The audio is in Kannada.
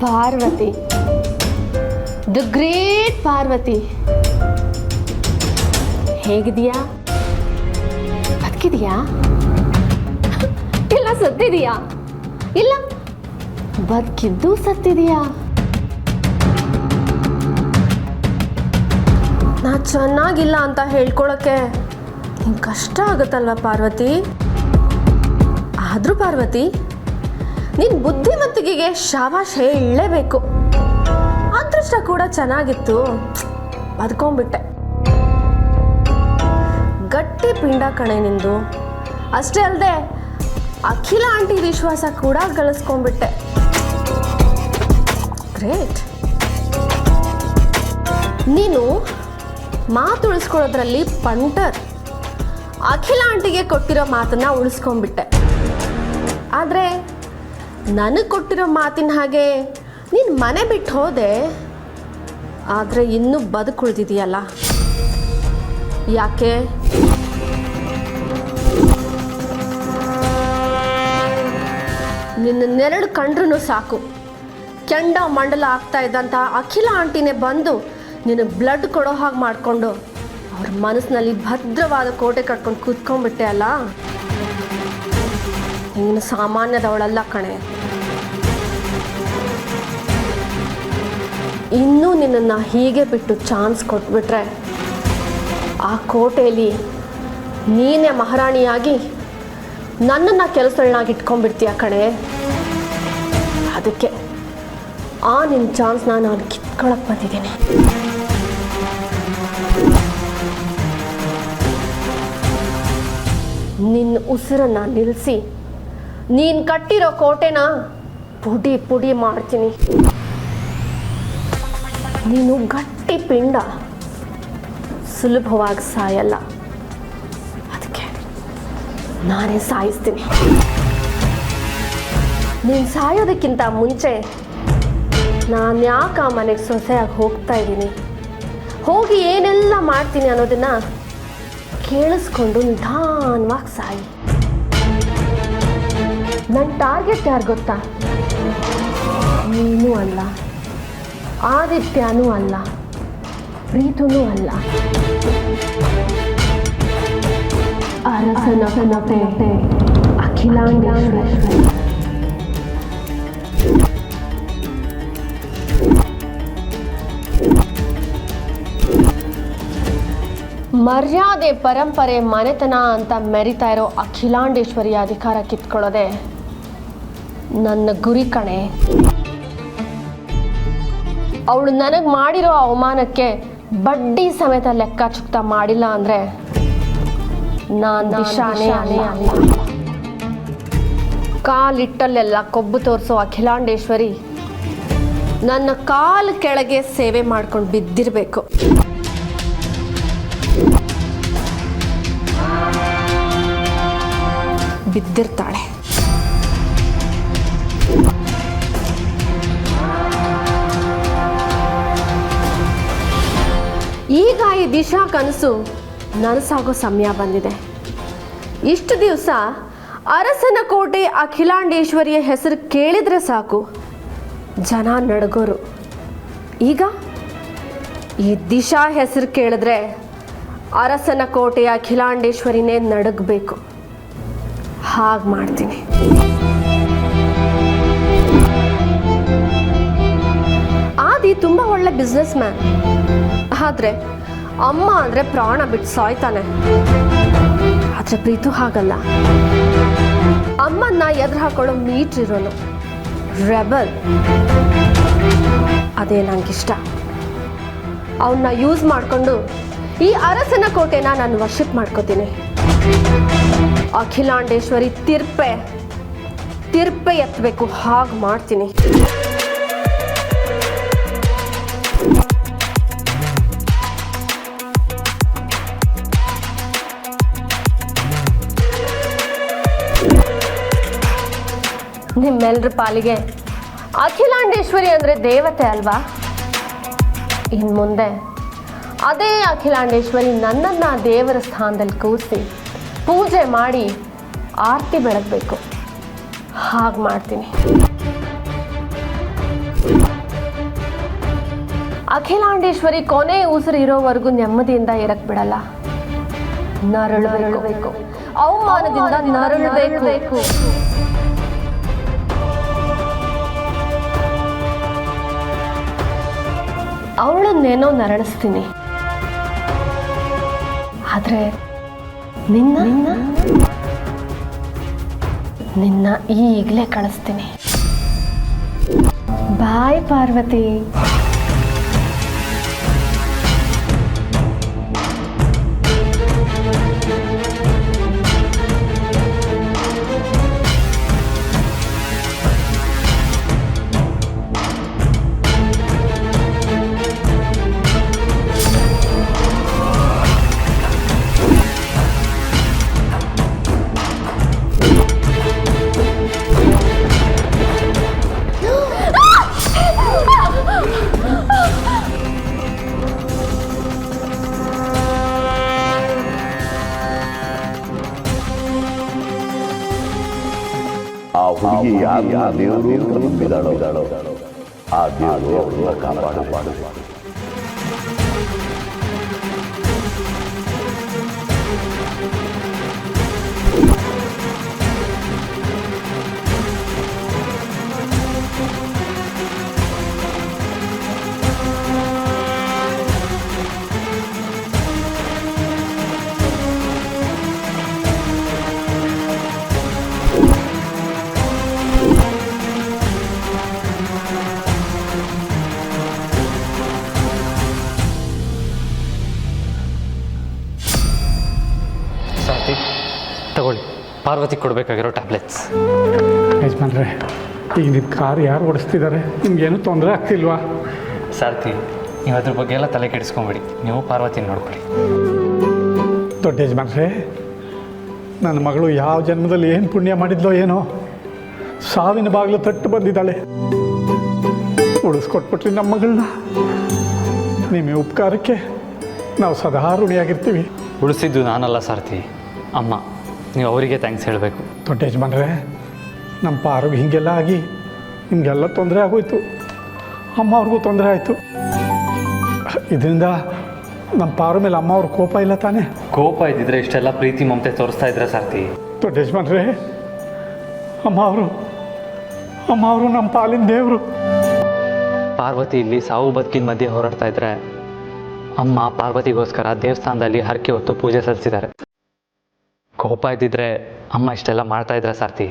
Parvati, the great Parvati. ಹೇಗಿದೆಯಾ? ಬದುಕಿದೆಯಾ? ಇಲ್ಲ ಸತ್ತಿದೆಯಾ? ಇಲ್ಲ ಬದುಕಿದ್ದು ಸತ್ತಿದೆಯಾ? ನಾ ಚೆನ್ನಾಗಿಲ್ಲ ಅಂತ ಹೇಳ್ಕೊಳಕ್ಕೆ ನಿಂಗೆ ಕಷ್ಟ ಆಗುತ್ತಲ್ವ ಪಾರ್ವತಿ? ಆದರೂ ಪಾರ್ವತಿ, ನಿನ್ನ ಬುದ್ಧಿಮತ್ತಿಗೆ ಶಾಬಾಷ್ ಹೇಳಲೇಬೇಕು. ಅದೃಷ್ಟ ಕೂಡ ಚೆನ್ನಾಗಿತ್ತು, ಬದುಕೊಂಡ್ಬಿಟ್ಟೆ. ಗಟ್ಟಿ ಪಿಂಡ ಕಣೆ ನಿಂದು. ಅಷ್ಟೇ ಅಲ್ಲದೆ ಅಖಿಲ ಆಂಟಿ ವಿಶ್ವಾಸ ಕೂಡ ಗಳಿಸ್ಕೊಂಡ್ಬಿಟ್ಟೆ. ಗ್ರೇಟ್. ನೀನು ಮಾತು ಉಳಿಸ್ಕೊಳ್ಳೋದ್ರಲ್ಲಿ ಪಂಟರ್. ಅಖಿಲ ಆಂಟಿಗೆ ಕೊಟ್ಟಿರೋ ಮಾತನ್ನ ಉಳಿಸ್ಕೊಂಡ್ಬಿಟ್ಟೆ. ಆದರೆ ನನಗೆ ಕೊಟ್ಟಿರೋ ಮಾತಿನ ಹಾಗೆ ನೀನು ಮನೆ ಬಿಟ್ಟು ಹೋದೆ. ಆದರೆ ಇನ್ನೂ ಬದುಕುಳಿದಿದೆಯಲ್ಲ, ಯಾಕೆ? ನಿನ್ನ ನೆರಳು ಕಂಡ್ರೂ ಸಾಕು, ಕೆಂಡ ಮಂಡಲ ಆಗ್ತಾ ಇದ್ದಂಥ ಅಖಿಲ ಆಂಟಿನೇ ಬಂದು ನಿನ್ನ ಬ್ಲಡ್ ಕೊಡೋ ಹಾಗೆ ಮಾಡಿಕೊಂಡು ಅವ್ರ ಮನಸ್ಸಿನಲ್ಲಿ ಭದ್ರವಾದ ಕೋಟೆ ಕಟ್ಕೊಂಡು ಕೂತ್ಕೊಂಡ್ಬಿಟ್ಟೆ ಅಲ್ಲ. ನೀನು ಸಾಮಾನ್ಯದವಳಲ್ಲ ಕಣೆ. ಇನ್ನೂ ನಿನ್ನನ್ನು ಹೀಗೆ ಬಿಟ್ಟು ಚಾನ್ಸ್ ಕೊಟ್ಬಿಟ್ರೆ ಆ ಕೋಟೆಯಲ್ಲಿ ನೀನೇ ಮಹಾರಾಣಿಯಾಗಿ ನನ್ನನ್ನು ಕೆಲಸಗಳನ್ನಾಗಿ ಇಟ್ಕೊಂಡ್ಬಿಡ್ತೀಯ ಕಣೆ. ಅದಕ್ಕೆ ಆ ನಿನ್ನ ಚಾನ್ಸ್ನ ನಾನು ಕಿತ್ಕೊಳಕ್ಕೆ ಬಂದಿದ್ದೀನಿ. ನಿನ್ನ ಉಸಿರನ್ನು ನಿಲ್ಲಿಸಿ ನೀನು ಕಟ್ಟಿರೋ ಕೋಟೆನ ಪುಡಿ ಪುಡಿ ಮಾಡ್ತೀನಿ. ನೀನು ಗಟ್ಟಿ ಪಿಂಡ, ಸುಲಭವಾಗಿ ಸಾಯಲ್ಲ. ಅದಕ್ಕೆ ನಾನೇ ಸಾಯಿಸ್ತೀನಿ. ನೀನು ಸಾಯೋದಕ್ಕಿಂತ ಮುಂಚೆ ನಾನು ಯಾಕೆ ಆ ಮನೆಗೆ ಸೊಸೆಯಾಗಿ ಹೋಗ್ತಾ ಇದ್ದೀನಿ, ಹೋಗಿ ಏನೆಲ್ಲ ಮಾಡ್ತೀನಿ ಅನ್ನೋದನ್ನು ಕೇಳಿಸ್ಕೊಂಡು ನಿಧಾನವಾಗಿ ಸಾಯಿ. ನನ್ನ ಟಾರ್ಗೆಟ್ ಯಾರು ಗೊತ್ತಾ? ನೀನೂ ಅಲ್ಲ, ಆದಿತ್ಯನೂ ಅಲ್ಲ, ಪ್ರೀತನೂ ಅಲ್ಲ, ಅರಸನ ಕೋಟೆ ಅಖಿಲಾಂಡೇಶ್ವರಿ. ಮರ್ಯಾದೆ, ಪರಂಪರೆ, ಮನೆತನ ಅಂತ ಮೆರಿತಾ ಇರೋ ಅಖಿಲಾಂಡೇಶ್ವರಿಯ ಅಧಿಕಾರ ಕಿತ್ಕೊಳ್ಳೋದೆ ನನ್ನ ಗುರಿ ಕಣೆ. ಅವಳು ನನಗೆ ಮಾಡಿರೋ ಅವಮಾನಕ್ಕೆ ಬಡ್ಡಿ ಸಮೇತ ಲೆಕ್ಕ ಚುಕ್ತ ಮಾಡಿಲ್ಲ ಅಂದರೆ ನಾನು ದಿಶಾನೇ ಅಲ್ಲ. ಕಾಲಿಟ್ಟಲ್ಲೆಲ್ಲ ಕೊಬ್ಬು ತೋರಿಸೋ ಅಖಿಲಾಂಡೇಶ್ವರಿ ನನ್ನ ಕಾಲು ಕೆಳಗೆ ಸೇವೆ ಮಾಡ್ಕೊಂಡು ಬಿದ್ದಿರಬೇಕು. ಬಿದ್ದಿರ್ತಾಳೆ. ಈಗ ಈ ದಿಶಾ ಕನಸು ನನಸಾಗೋ ಸಮಯ ಬಂದಿದೆ. ಇಷ್ಟು ದಿವಸ ಅರಸನ ಕೋಟೆ ಅಖಿಲಾಂಡೇಶ್ವರಿಯ ಹೆಸರು ಕೇಳಿದ್ರೆ ಸಾಕು ಜನ ನಡಗೋರು. ಈಗ ಈ ದಿಶಾ ಹೆಸರು ಕೇಳಿದ್ರೆ ಅರಸನ ಕೋಟೆಯ ಅಖಿಲಾಂಡೇಶ್ವರಿನೇ ನಡಗಬೇಕು. ಹಾಗೆ ಮಾಡ್ತೀನಿ. ಆದಿ ತುಂಬ ಒಳ್ಳೆ ಬಿಸ್ನೆಸ್ ಮ್ಯಾನ್. ಆದರೆ ಅಮ್ಮ ಅಂದರೆ ಪ್ರಾಣ ಬಿಟ್ಟು ಸಾಯ್ತಾನೆ. ಆದರೆ ಪ್ರೀತು ಹಾಗಲ್ಲ. ಅಮ್ಮನ್ನ ಎದುರು ಹಾಕೊಳ್ಳೋ ಮೀಟ್ರಿರೋನು, ರೆಬಲ್. ಅದೇ ನನಗಿಷ್ಟ. ಅವನ್ನ ಯೂಸ್ ಮಾಡಿಕೊಂಡು ಈ ಅರಸನ ಕೋಟೆನ ನಾನು ವಶಕ್ಕೆ ಮಾಡ್ಕೋತೀನಿ. ಅಖಿಲಾಂಡೇಶ್ವರಿ ತಿರ್ಪೆ ಎತ್ತಬೇಕು, ಹಾಗೆ ಮಾಡ್ತೀನಿ. ನಿಮ್ಮೆಲ್ಲರ ಪಾಲಿಗೆ ಅಖಿಲಾಂಡೇಶ್ವರಿ ಅಂದರೆ ದೇವತೆ ಅಲ್ವಾ? ಇನ್ನು ಮುಂದೆ ಅದೇ ಅಖಿಲಾಂಡೇಶ್ವರಿ ನನ್ನನ್ನು ದೇವರ ಸ್ಥಾನದಲ್ಲಿ ಕೂರಿಸಿ ಪೂಜೆ ಮಾಡಿ ಆರತಿ ಬೆಳಗಬೇಕು. ಹಾಗೆ ಮಾಡ್ತೀನಿ. ಅಖಿಲಾಂಡೇಶ್ವರಿ ಕೊನೆ ಉಸಿರು ಇರೋವರೆಗೂ ನೆಮ್ಮದಿಯಿಂದ ಇರಕ್ ಬಿಡಲ್ಲ. ನರಳಬೇಕು, ಅವಮಾನದಿಂದ ನರಳಬೇಕು. ಅವಳನ್ನೇನೋ ನರಳಿಸ್ತೀನಿ, ಆದ್ರೆ ನಿನ್ನ ನಿನ್ನ ಈಗಲೇ ಕಳಿಸ್ತೀನಿ. ಬಾಯ್ ಪಾರ್ವತಿ. ಆ ಹುಡುಗಿ ಯಾರನ್ನ ದೇವರು ಅಂತ ನಂಬಿದಾಳೋ ಆ ದೇವರು ಅವಳನ್ನ ಕಾಪಾಡು. ತಗೊಳ್ಳಿ, ಪಾರ್ವತಿ ಕೊಡಬೇಕಾಗಿರೋ ಟ್ಯಾಬ್ಲೆಟ್ಸ್. ಯಜಮಾನ್ರೆ, ಈಗ ನಿಮ್ಮ ಕಾರ್ ಯಾರು ಓಡಿಸ್ತಿದ್ದಾರೆ? ನಿಮ್ಗೇನು ತೊಂದರೆ ಆಗ್ತಿಲ್ವಾ? ಸಾರ್ಥಿ, ನೀವು ಅದ್ರ ಬಗ್ಗೆ ಎಲ್ಲ ತಲೆ ಕೆಡಿಸ್ಕೊಂಬಿಡಿ. ನೀವು ಪಾರ್ವತಿನ ನೋಡ್ಕೊಳ್ಳಿ. ದೊಡ್ಡ ಯಜಮಾನ್ರೆ, ನನ್ನ ಮಗಳು ಯಾವ ಜನ್ಮದಲ್ಲಿ ಏನು ಪುಣ್ಯ ಮಾಡಿದ್ಲೋ ಏನೋ, ಸಾವಿನ ಬಾಗಿಲು ತಟ್ಟು ಬಂದಿದ್ದಾಳೆ. ಉಳಿಸ್ಕೊಟ್ಬಿಟ್ರಿ ನಮ್ಮ ಮಗಳನ್ನ. ನಿಮ್ಮ ಉಪಕಾರಕ್ಕೆ ನಾವು ಸದಾ ಋಣಿಯಾಗಿರ್ತೀವಿ. ಉಳಿಸಿದ್ದು ನಾನಲ್ಲ ಸಾರ್ಥಿ, ಅಮ್ಮ. ನೀವು ಅವರಿಗೆ ಥ್ಯಾಂಕ್ಸ್ ಹೇಳಬೇಕು. ದೊಡ್ಡ ಯಜಮಾನ್ರೆ, ನಮ್ಮ ಪಾರುಗೆ ಹೀಗೆಲ್ಲ ಆಗಿ ನಿಮಗೆಲ್ಲ ತೊಂದರೆ ಆಗೋಯ್ತು. ಅಮ್ಮ ಅವ್ರಿಗೂ ತೊಂದರೆ ಆಯಿತು. ಇದರಿಂದ ನಮ್ಮ ಪಾರು ಮೇಲೆ ಅಮ್ಮ ಅವ್ರ ಕೋಪ ಇಲ್ಲ ತಾನೇ? ಕೋಪ ಇದ್ದಿದ್ರೆ ಇಷ್ಟೆಲ್ಲ ಪ್ರೀತಿ ಮಮತೆ ತೋರಿಸ್ತಾ ಇದ್ರೆ ಸಾರ್ಥಿ. ದೊಡ್ಡ ಯಜಮಾನ್ರೆ, ಅಮ್ಮ ಅವರು ನಮ್ಮ ಪಾಲಿನ ದೇವರು. ಪಾರ್ವತಿ ಇಲ್ಲಿ ಸಾವು ಬದುಕಿನ ಮಧ್ಯೆ ಹೋರಾಡ್ತಾ ಇದ್ರೆ ಅಮ್ಮ ಪಾರ್ವತಿಗೋಸ್ಕರ ದೇವಸ್ಥಾನದಲ್ಲಿ ಹರಕೆ ಹೊತ್ತು ಪೂಜೆ ಸಲ್ಲಿಸಿದ್ದಾರೆ. ಕೋಪ ಇದ್ದಿದ್ರೆ ಅಮ್ಮ ಇಷ್ಟೆಲ್ಲ ಮಾಡ್ತಾ ಇದ್ರೆ ಸಾರ್ಥಿ.